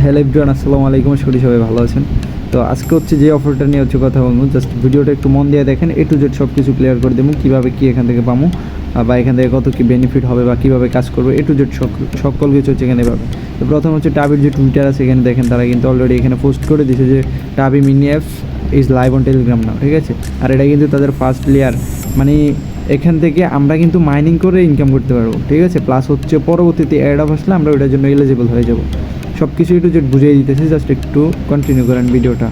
Hello everyone, আসসালামু আলাইকুম। সবাই ভালো আছেন? তো আজকে হচ্ছে যে অফারটা নিয়ে হচ্ছে কথা বলবো, জাস্ট ভিডিওটা একটু মন দিয়ে দেখেন। এ টু জেড সব কিছু ক্লিয়ার করে দেবো, কীভাবে কী এখান থেকে পাবো বা এখান থেকে কত কী বেনিফিট হবে বা কীভাবে কাজ করবে, এ টু জেড সকল কিছু হচ্ছে এখানে পাবে। তো প্রথম হচ্ছে টাবির যে টুইটার আছে, এখানে দেখেন তারা কিন্তু অলরেডি এখানে পোস্ট করে দিয়েছে যে Tabi mini apps is live on Telegram now, ঠিক আছে। আর এটা কিন্তু তাদের ফার্স্ট লেয়ার, মানে এখান থেকে আমরা কিন্তু মাইনিং করে ইনকাম করতে পারবো, ঠিক আছে। প্লাস হচ্ছে পরবর্তীতে অ্যাড অফ আসলে আমরা ওটার জন্য এলিজিবল হয়ে যাব। সব কিছু একটু যে বুঝিয়ে দিতেছি, জাস্ট একটু কন্টিনিউ করেন ভিডিওটা।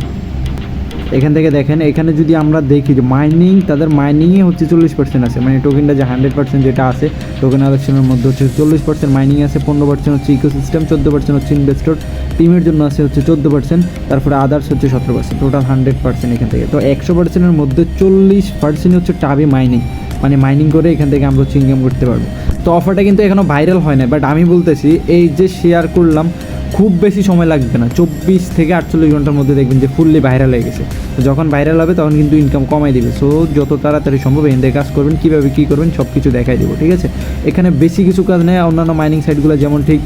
এখান থেকে দেখেন, এখানে যদি আমরা দেখি যে মাইনিং, তাদের মাইনিংয়ে হচ্ছে 40% আছে, মানে টোকেনটা যে 100% যেটা আছে টোকেন আলেকশনের মধ্যে হচ্ছে 40% মাইনিং আছে, 15% হচ্ছে ইকোসিস্টেম, 14% হচ্ছে ইনভেস্টর টিমের জন্য আছে হচ্ছে 14%, তারপরে আদার্স হচ্ছে 17%, টোটাল 100% এখান থেকে। তো 100%-এর মধ্যে 40% হচ্ছে টাবি মাইনিং, মানে মাইনিং করে এখান থেকে আমরা হচ্ছে ইনকাম করতে পারবো। তো অফারটা কিন্তু এখনও ভাইরাল হয় না, বাট আমি বলতেছি এই যে শেয়ার করলাম, খুব বেশি সময় লাগবে না, 24 থেকে 48 ঘন্টার মধ্যে দেখবেন যে ফুললি ভাইরাল হয়ে গেছে। তো যখন ভাইরাল হবে তখন কিন্তু ইনকাম কমাই দিবে। সো যত তাড়াতাড়ি সম্ভব এখান থেকে কাজ করবেন, কীভাবে কী করবেন সব কিছু দেখাই দেবো, ঠিক আছে। এখানে বেশি কিছু কাজ নেই, অন্যান্য মাইনিং সাইটগুলো যেমন ঠিক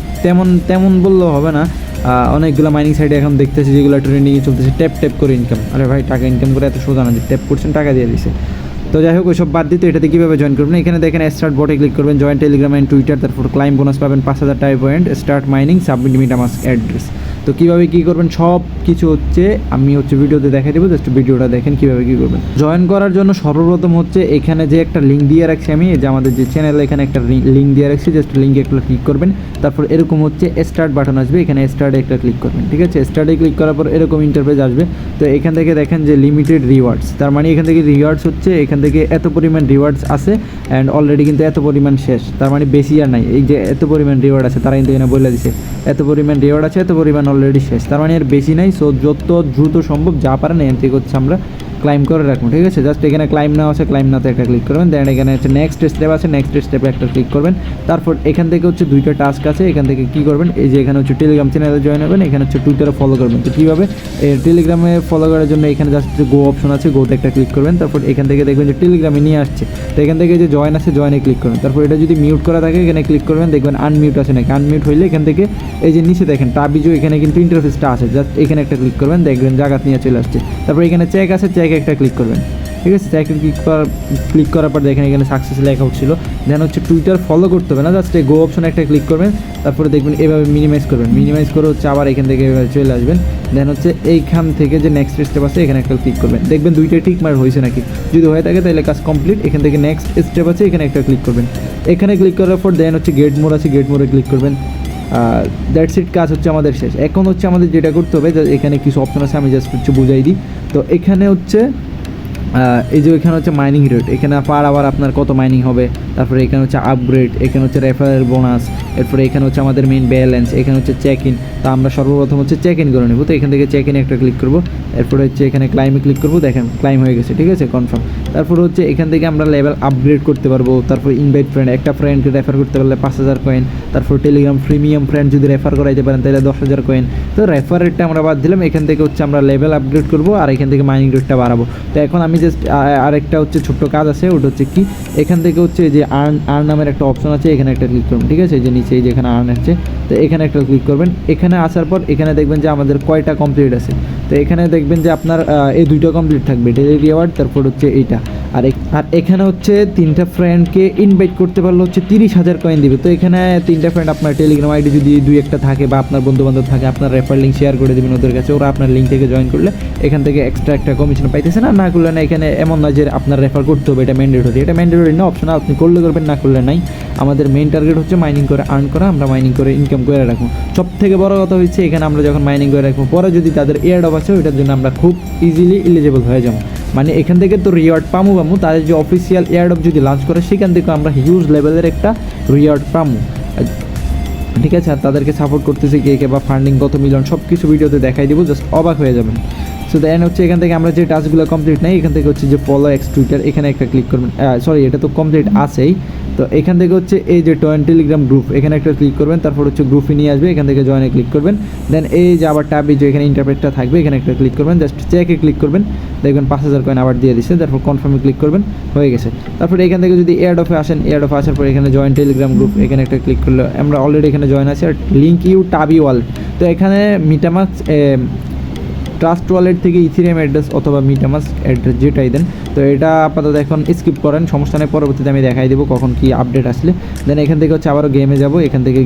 তেমন বললেও হবে না। অনেকগুলো মাইনিং সাইটে এখন দেখতেছি যেগুলো ট্রেন্ডিংয়ে চলতেছে, ট্যাপ করে ইনকাম। আরে ভাই, টাকা ইনকাম করে এত সোজা না যে ট্যাপ করছেন টাকা দিয়ে দিছে। তো যাই হোক, ওইসব বাদ দিতে এটাতে কীভাবে জয়েন করবেন, এখানে দেখেন স্টার্ট বটে ক্লিক করবেন, জয়েন টেলিগ্রাম অ্যান্ড টুইটার, তারপর ক্লাইম বোনাস পাবেন 5000 টাইপ point, start mining, submit MetaMask address. তো কীভাবে কী করবেন সব কিছু হচ্ছে আমি হচ্ছে ভিডিওতে দেখাই দেবো, জাস্ট ভিডিওটা দেখেন কীভাবে কী করবেন। জয়েন করার জন্য সর্বপ্রথম হচ্ছে এখানে যে একটা লিঙ্ক দিয়ে রাখছি আমি, যে আমাদের যে চ্যানেলে এখানে একটা লিঙ্ক দিয়ে রাখছি, জাস্ট লিঙ্কে একটা ক্লিক করবেন। তারপর এরকম হচ্ছে স্টার্ট বাটন আসবে, এখানে স্টার্টে একটা ক্লিক করবেন, ঠিক আছে। স্টার্টে ক্লিক করার পর এরকম ইন্টারফেস আসবে। তো এখান থেকে দেখেন যে লিমিটেড রিওয়ার্ডস, তার মানে এখান থেকে রিওয়ার্ডস হচ্ছে এখান থেকে এত পরিমাণ রিওয়ার্ডস আছে অ্যান্ড অলরেডি কিন্তু এত পরিমাণ শেষ, তার মানে বেশি আর নাই। এই যে এত পরিমাণ রিওয়ার্ড আছে তারা কিন্তু এখানে বলে দিছে এত পরিমাণ রিওয়ার্ড আছে, এত পরিমাণ অলরেডি শেষ, তার মানে আর বেশি নাই। সো যত দ্রুত সম্ভব যা পারেন এখান থেকে হচ্ছে আমরা ক্লাইম করে রাখবো, ঠিক আছে। জাস্ট এখানে ক্লাইম নাও আছে, ক্লাইম নাতে একটা ক্লিক করবেন। দেন এখানে হচ্ছে নেক্সট স্টেপ আছে, নেক্সট স্টেপে একটা ক্লিক করবেন। তারপর এখান থেকে হচ্ছে দুইটা টাস্ক আছে, এখান থেকে কী করবেন, এই যে এখানে হচ্ছে টেলিগ্রাম চ্যানেলে জয়েন হবেন, এখানে হচ্ছে টুইটারে ফলো করবেন। তো কীভাবে, টেলিগ্রামে ফলো করার জন্য এখানে জাস্ট গো অপশন আছে, গোতে একটা ক্লিক করবেন। তারপর এখান থেকে দেখবেন যে টেলিগ্রামে নিয়ে আসছে, তো এখান থেকে যে জয়েন আছে জয়েনে ক্লিক করবেন। তারপর এটা যদি মিউট করা থাকে এখানে ক্লিক করবেন, দেখবেন আনমিউট আছে নাকি, আনমিউট হইলে এখান থেকে এই যে নিচে দেখেন টাবিজো, এখানে কিন্তু ইন্টারফেসটা আছে, জাস্ট এখানে একটা ক্লিক করবেন, দেখবেন জায়গাত নিয়ে চলে আসছে। তারপর এখানে চেক আছে, চেকে একটা ক্লিক করবেন, ঠিক আছে। চেকে ক্লিক করার পর দেখেন এখানে সাকসেস লেখা হচ্ছিল। দেন হচ্ছে টুইটার ফলো করতে হবে না, জাস্ট এই গো অপশনে একটা ক্লিক করবেন। তারপরে দেখবেন এভাবে মিনিমাইজ করবেন, মিনিমাইজ করে হচ্ছে আবার এখান থেকে এভাবে চলে আসবেন। দেন হচ্ছে এইখান থেকে যে নেক্সট স্টেপ আছে এখানে একটা ক্লিক করবেন, দেখবেন দুইটাই ঠিক মার হয়েছে নাকি, যদি হয়ে থাকে তাহলে কাজ কমপ্লিট। এখান থেকে নেক্সট স্টেপ আছে, এখানে একটা ক্লিক করবেন। এখানে ক্লিক করার পর দেন হচ্ছে গেট মোর আছে, গেট মোরে ক্লিক করবেন। দ্যাটস ইট, কাজ হচ্ছে আমাদের শেষ। এখন হচ্ছে আমাদের যেটা করতে হবে, এখানে কিছু অপশন আছে আমি জাস্ট হচ্ছে বুঝাই দিই। তো এখানে হচ্ছে এই যে এখানে হচ্ছে মাইনিং রেট, এখানে পার আবার আপনার কত মাইনিং হবে, তারপরে এখানে হচ্ছে আপগ্রেড, এখানে হচ্ছে রেফারেল বোনাস, এরপরে এখানে হচ্ছে আমাদের মেইন ব্যালেন্স, এখানে হচ্ছে চেক ইন। তো আমরা সর্বপ্রথম হচ্ছে চেক ইন করে নেব, তো এখান থেকে চেক ইনে একটা ক্লিক করবো। এরপরে হচ্ছে এখানে ক্লাইমে ক্লিক করবো, দেখেন ক্লাইম হয়ে গেছে, ঠিক আছে, কনফার্ম। তারপর হচ্ছে এখান থেকে আমরা লেভেল আপগ্রেড করতে পারবো। তারপর ইনভাইট ফ্রেন্ড, একটা ফ্রেন্ডকে রেফার করতে পারলে 5000 কয়েন। তারপর টেলিগ্রাম প্রিমিয়াম ফ্রেন্ড যদি রেফার করাইতে পারেন তাহলে 10,000 কয়েন। তো রেফার রেটটা আমরা বাদ দিলাম, এখান থেকে হচ্ছে আমরা লেভেল আপগ্রেড করবো আর এখান থেকে মাইনিং রেটটা বাড়াবো। তো এখন আমি জাস্ট আরেকটা হচ্ছে ছোট্ট কাজ আছে, ওটা হচ্ছে কি, এখান থেকে হচ্ছে যে আর্ন নামের একটা অপশন আছে, এখানে একটা ক্লিক করবেন, ঠিক আছে। এই যে নিচে এই যে এখানে আর্ন আছে, তো এখানে একটা ক্লিক করবেন। এখানে আসার পর এখানে দেখবেন যে আমাদের কয়টা কমপ্লিট আছে, তো এখানে দেখবেন যে আপনার এই দুইটা কমপ্লিট থাকবে, ডেলি রিওয়ার্ড, তারপর হচ্ছে এইটা। আর এখানে হচ্ছে 3টা ফ্রেন্ডকে ইনভাইট করতে পারলে হচ্ছে 30,000 কয়েন দিবে। তো এখানে 3টা ফ্রেন্ড আপনার টেলিগ্রাম আইডি যদি 2-1টা থাকে বা আপনার বন্ধুবান্ধব থাকে, আপনার রেফার লিঙ্ক শেয়ার করে দেবেন ওদের কাছে, ওরা আপনার লিঙ্ক থেকে জয়েন করলে এখান থেকে এক্সট্রা একটা কমিশন পাইতেছে না করলে না। এখানে এমন নয় যে আপনার রেফার করতে হবে, এটা ম্যান্ডেটরি, এটা ম্যান্ডেটরি না, অপশনাল, আপনি করলে করবেন না করলে নাই। আমাদের মেইন টার্গেট হচ্ছে মাইনিং করে আর্ন করা, আমরা মাইনিং করে ইনকাম করে রাখবো। সব থেকে বড় কথা হচ্ছে এখানে আমরা যখন মাইনিং করে রাখবো, পরে যদি তাদের এয়ার অফ আছে ওইটার জন্য আমরা খুব ইজিলি এলিজিবল হয়ে যাবো। মানে এখান থেকে তো রিওয়ার্ড পামু, তাদের যে অফিসিয়াল এয়ারড্রপ যদি লঞ্চ করে সেখান থেকে আমরা হিউজ লেভেলের একটা রিওয়ার্ড পামু, ঠিক আছে। আর তাদেরকে সাপোর্ট করতেছে কে বা ফান্ডিং কত মিলিয়ন সব কিছু ভিডিওতে দেখাই দেবো, জাস্ট অবাক হয়ে যাবেন। সো দেন হচ্ছে এখান থেকে আমরা যে টাস্কগুলো কমপ্লিট নেই, এখান থেকে হচ্ছে যে ফলো এক্স টুইটার, এখানে একটা ক্লিক করবেন। সরি, এটা তো কমপ্লিট আছেই। তো এখান থেকে হচ্ছে এই যে টেলিগ্রাম গ্রুপ, এখানে একটা ক্লিক করবেন। তারপর হচ্ছে গ্রুপে নিয়ে আসবে, এখান থেকে জয়েনে ক্লিক করবেন। দেন এই যে আবার ট্যাবে যে এখানে ইন্টারপ্রেটটা থাকবে, এখানে একটা ক্লিক করবেন, জাস্ট চেকে ক্লিক করবেন, দেখবেন 5000 কয়েন আবার দিয়ে দিচ্ছে। তারপর কনফার্মে ক্লিক করবেন, হয়ে গেছে। তারপর এখান থেকে যদি এয়ার অফে আসেন, এয়ার অফে আসার পর এখানে জয়েন টেলিগ্রাম গ্রুপ, এখানে একটা ক্লিক করলে আমরা অলরেডি এখানে জয়েন আছি। আর লিঙ্ক ইউ টাবি ওয়ালেট, তো তো এখানে মিটামাস্ক ট্রাস্ট ওয়ালেট থেকে ইথিরিয়াম অ্যাড্রেস অথবা মিটামাস্ক অ্যাড্রেস যেটাই দেন, তো এটা আপাতত এখন স্কিপ করেন, সমস্যা নেই, পরবর্তীতে আমি দেখাই দেবো কখন কি আপডেট আসলে। দেন এখান থেকে হচ্ছে আবারও গেমে যাব, এখান থেকে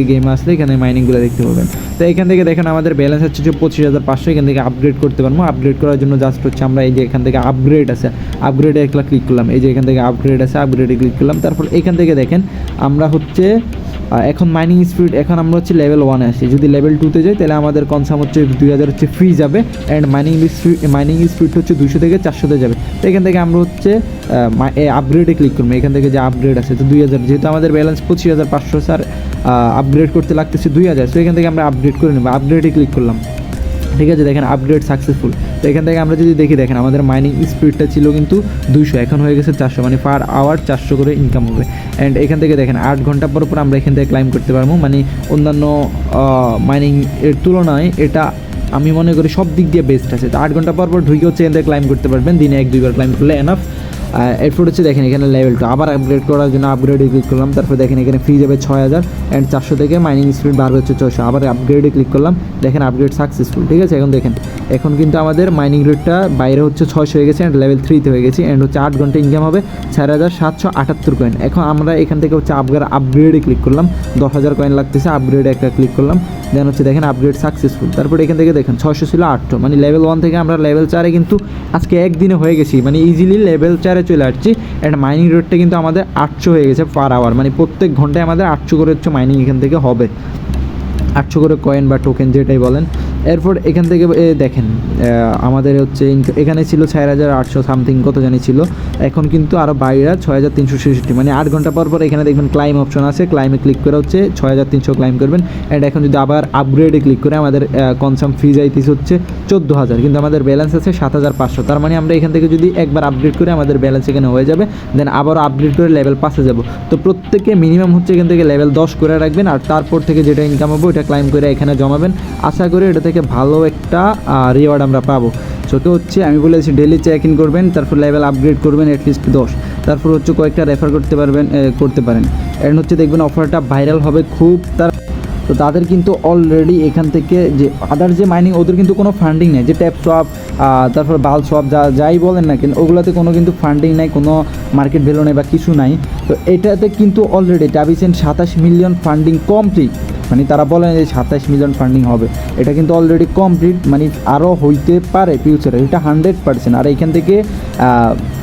গেমে আসলে এখানে মাইনিংগুলো দেখতে পাবেন। তো এখান থেকে দেখেন আমাদের ব্যালেন্স হচ্ছে যে 25,500, এখান থেকে আপগ্রেড করতে পারবো। আপগ্রেড করার জন্য জাস্ট হচ্ছে আমরা এই যে এখান থেকে আপগ্রেড আছে, আপগ্রেডে একলা ক্লিক করলাম, এই যে এখান থেকে আপগ্রেড আছে, আপগ্রেডে ক্লিক করলাম। তারপর এখান থেকে দেখেন আমরা হচ্ছে এখন মাইনিং স্পিড, এখন আমরা হচ্ছে লেভেল 1-এ আসি, যদি লেভেল 2-তে যাই তাহলে আমাদের কনসাম হচ্ছে 2000 হচ্ছে ফ্রি যাবে, অ্যান্ড মাইনিং স্পিড হচ্ছে 200 থেকে 400-তে যাবে। তো এখান থেকে আমরা হচ্ছে আপগ্রেডে ক্লিক করবো, এখান থেকে যে আপগ্রেড আছে তো 2000, যেহেতু আমাদের ব্যালেন্স 25,500 স্যার, আপগ্রেড করতে লাগতেছে 2000, তো এখান থেকে আমরা আপগ্রেড করে নেবো, আপগ্রেডে ক্লিক করলাম, ঠিক আছে। দেখেন আপগ্রেড সাকসেসফুল। তো এখান থেকে আমরা যদি দেখি, দেখেন আমাদের মাইনিং স্পিডটা ছিল কিন্তু 200, এখন হয়ে গেছে 400, মানে পার আওয়ার 400 করে ইনকাম হবে। অ্যান্ড এখান থেকে দেখেন 8 ঘন্টা পর পর আমরা এখান থেকে ক্লাইম করতে পারবো, মানে অন্যান্য মাইনিং এর তুলনায় এটা আমি মনে করি সব দিক দিয়ে বেস্ট আছে। তো 8 ঘন্টা পর পর ঢুকে হচ্ছে এখান থেকে ক্লাইম করতে পারবেন, দিনে 1-2 বার ক্লাইম করলে এনাফ। এরপর হচ্ছে দেখেন এখানে লেভেল 2 আবার আপগ্রেড করার জন্য আপগ্রেডে ক্লিক করলাম, তারপর দেখেন এখানে ফ্রি যাবে 6000, অ্যান্ড 400 থেকে মাইনিং স্পিড বাড়বে হচ্ছে 600, আবার আপগ্রেডে ক্লিক করলাম, দেখেন আপগ্রেড সাকসেসফুল, ঠিক আছে। এখন দেখেন এখন কিন্তু আমাদের মাইনিং রেটটা বাইরে হচ্ছে 600 হয়ে গেছে, অ্যান্ড লেভেল 3-তে হয়ে গেছি, অ্যান্ড হচ্ছে 8 ঘন্টা ইনকাম হবে 4778 কয়েন। এখন আমরা এখান থেকে হচ্ছে আপগ্রেডে ক্লিক করলাম, 10,000 কয়েন লাগতেছে, আপগ্রেডে একটা ক্লিক করলাম, দেন হচ্ছে দেখেন আপগ্রেড সাকসেসফুল। তারপর এখান থেকে দেখেন 600 ছিল 800, মানে লেভেল 1 থেকে আমরা লেভেল 4-এ কিন্তু আজকে একদিনে হয়ে গেছি, মানে ইজিলি লেভেল 4-এ চলে আসছি। অ্যান্ড মাইনিং রেটটা কিন্তু আমাদের 800 হয়ে গেছে পার আওয়ার, মানে প্রত্যেক ঘন্টায় আমাদের 800 করে হচ্ছে মাইনিং এখান থেকে হবে, 800 করে কয়েন বা টোকেন যেটাই বলেন। এরপর এখান থেকে দেখেন আমাদের হচ্ছে এখানে ছিল 4800 সামথিং কত জানি ছিল, এখন কিন্তু আরও বাইরে 6366, মানে 8 ঘন্টা পর পর এখানে দেখবেন ক্লাইম অপশন আছে, ক্লাইমে ক্লিক করে হচ্ছে 6300 ক্লাইম করবেন। অ্যান্ড এখন যদি আবার আপগ্রেডে ক্লিক করে আমাদের কনসাম ফি যাইতেছে হচ্ছে 14,000, কিন্তু আমাদের ব্যালেন্স আছে 7500, তার মানে আমরা এখান থেকে যদি একবার আপগ্রেড করে আমাদের ব্যালেন্স এখানে হয়ে যাবে, দেন আবারও আপগ্রেড করে লেভেল 5-এ যাব। তো প্রত্যেকে মিনিমাম হচ্ছে এখান থেকে লেভেল 10 করে রাখবেন, আর তারপর থেকে যেটা ইনকাম হবে ওটা ক্লাইম করে এখানে জমাবেন, আশা করি এটা থেকে ভালো একটা রিওয়ার্ড আমরা পাবো। ছোটো হচ্ছে আমি বলেছি ডেলি চেক ইন করবেন, তারপর লেভেল আপগ্রেড করবেন অ্যাটলিস্ট 10, তারপর হচ্ছে কয়েকটা রেফার করতে পারেন, অ্যান্ড হচ্ছে দেখবেন অফারটা ভাইরাল হবে খুব। তো তাদের কিন্তু অলরেডি এখান থেকে যে আদার যে মাইনিং, ওদের কিন্তু কোনো ফান্ডিং নেই, যে ট্যাপ সোয়াপ তারপর বাল সোয়াপ যাই বলেন না কেন, ওগুলোতে কোনো কিন্তু ফান্ডিং নাই, কোনো মার্কেট ভ্যালু নেই বা কিছু নাই। তো এটাতে কিন্তু অলরেডি টাবিসেন্ট 27 মিলিয়ন ফান্ডিং কমপ্লিট, মানে তারা বলেন যে 27 মিলিয়ন ফান্ডিং হবে, এটা কিন্তু অলরেডি কমপ্লিট, মানে আরও হইতে পারে ফিউচারে, এটা 100%। আর এখান থেকে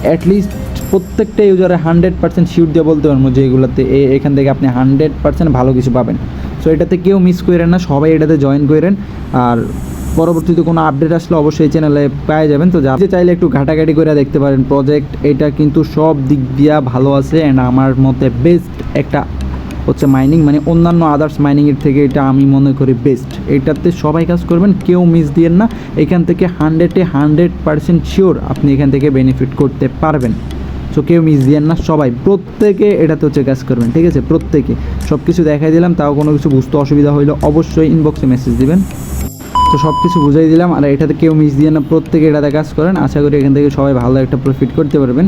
অ্যাটলিস্ট প্রত্যেকটা ইউজারে 100% শিওর দিয়ে বলতে পারবো যে এগুলোতে এখান থেকে আপনি 100% ভালো কিছু পাবেন। সো এটাতে কেউ মিস করেন না, সবাই এটাতে জয়েন করেন, আর পরবর্তীতে কোনো আপডেট আসলে অবশ্যই চ্যানেলে পেয়ে যাবেন। তো যাতে চাইলে একটু ঘাটাঘাটি করে দেখতে পারেন প্রজেক্ট, এটা কিন্তু সব দিক দিয়ে ভালো আছে, অ্যান্ড আমার মতে বেস্ট একটা হচ্ছে মাইনিং, মানে অন্যান্য আদার্স মাইনিংয়ের থেকে এটা আমি মনে করি বেস্ট। এটাতে সবাই কাজ করবেন, কেউ মিস দিয়েন না, এখান থেকে 100% শিওর আপনি এখান থেকে বেনিফিট করতে পারবেন। সো কেউ মিস দিয়েন না, সবাই প্রত্যেকে এটাতে হচ্ছে কাজ করবেন, ঠিক আছে। প্রত্যেকে সব কিছু দেখাই দিলাম, তাও কোনো কিছু বুঝতে অসুবিধা হইলে অবশ্যই ইনবক্সে মেসেজ দিবেন। তো সব কিছু বুঝাই দিলাম, আর এটাতে কেউ মিস দিয়ে না, প্রত্যেকে এটাতে কাজ করেন, আশা করি এখান থেকে সবাই ভালো একটা প্রফিট করতে পারবেন।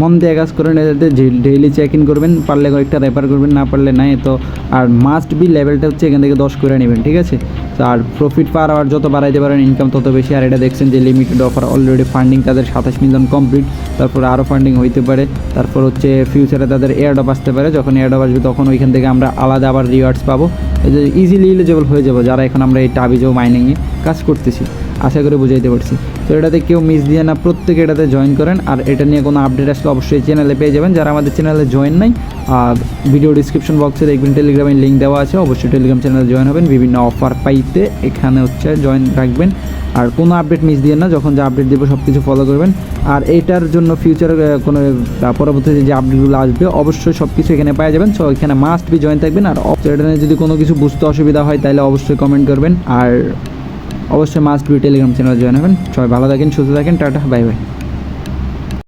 মন দিয়ে কাজ করেন, এটাতে ডেইলি চেক ইন করবেন, পারলে কয়েকটা রেফার করবেন, না পারলে নাই। তো আর মাস্ট বি লেভেলটা হচ্ছে এখান থেকে 10 করে নেবেন, ঠিক আছে। তো আর প্রফিট পার আওয়ার যত বাড়াইতে পারেন ইনকাম তত বেশি। আর এটা দেখছেন যে লিমিটেড অফার, অলরেডি ফান্ডিং তাদের 27 মিলিয়ন কমপ্লিট, তারপর আরও ফান্ডিং হইতে পারে, তারপর হচ্ছে ফিউচারে তাদের এয়ারড্রপ আসতে পারে, যখন এয়ারড্রপ আসবে তখন ওইখান থেকে আমরা আলাদা আবার রিওয়ার্ডস পাবো, এই যে ইজিলি এলিজেবল হয়ে যাবো যারা এখন আমরা এই টাবিজো মাইনিংয়ে কাজ করতেছি। আশা করে বুঝাইতে পারছি। তো এটাতে কেউ মিস দিয়ে না, প্রত্যেকে এটাতে জয়েন করেন, আর এটা নিয়ে কোনো আপডেট আসলে অবশ্যই চ্যানেলে পেয়ে যাবেন। যারা আমাদের চ্যানেলে জয়েন নাই, ভিডিও ডিসক্রিপশন বক্সে দেখবেন টেলিগ্রামের লিঙ্ক দেওয়া আছে, অবশ্যই টেলিগ্রাম চ্যানেলে জয়েন হবেন, বিভিন্ন অফার পাইতে এখানে হচ্ছে জয়েন রাখবেন। আর কোনো আপডেট মিস দিয়ে না, যখন যা আপডেট দেবো সব কিছু ফলো করবেন। আর এটার জন্য ফিউচারে কোনো পরবর্তীতে যে আপডেটগুলো আসবে অবশ্যই সব কিছু এখানে পাওয়া যাবেন। সো এখানে মাস্ট বি জয়েন থাকবেন। আর এটা নিয়ে যদি কোনো কিছু বুঝতে অসুবিধা হয় তাহলে অবশ্যই কমেন্ট করবেন, আর অবশ্যই মাস্ট বি টেলিগ্রাম চ্যানেলে জয়েন হবেন। সবাই ভালো থাকেন, সুস্থ থাকেন, টাটা, বাই বাই।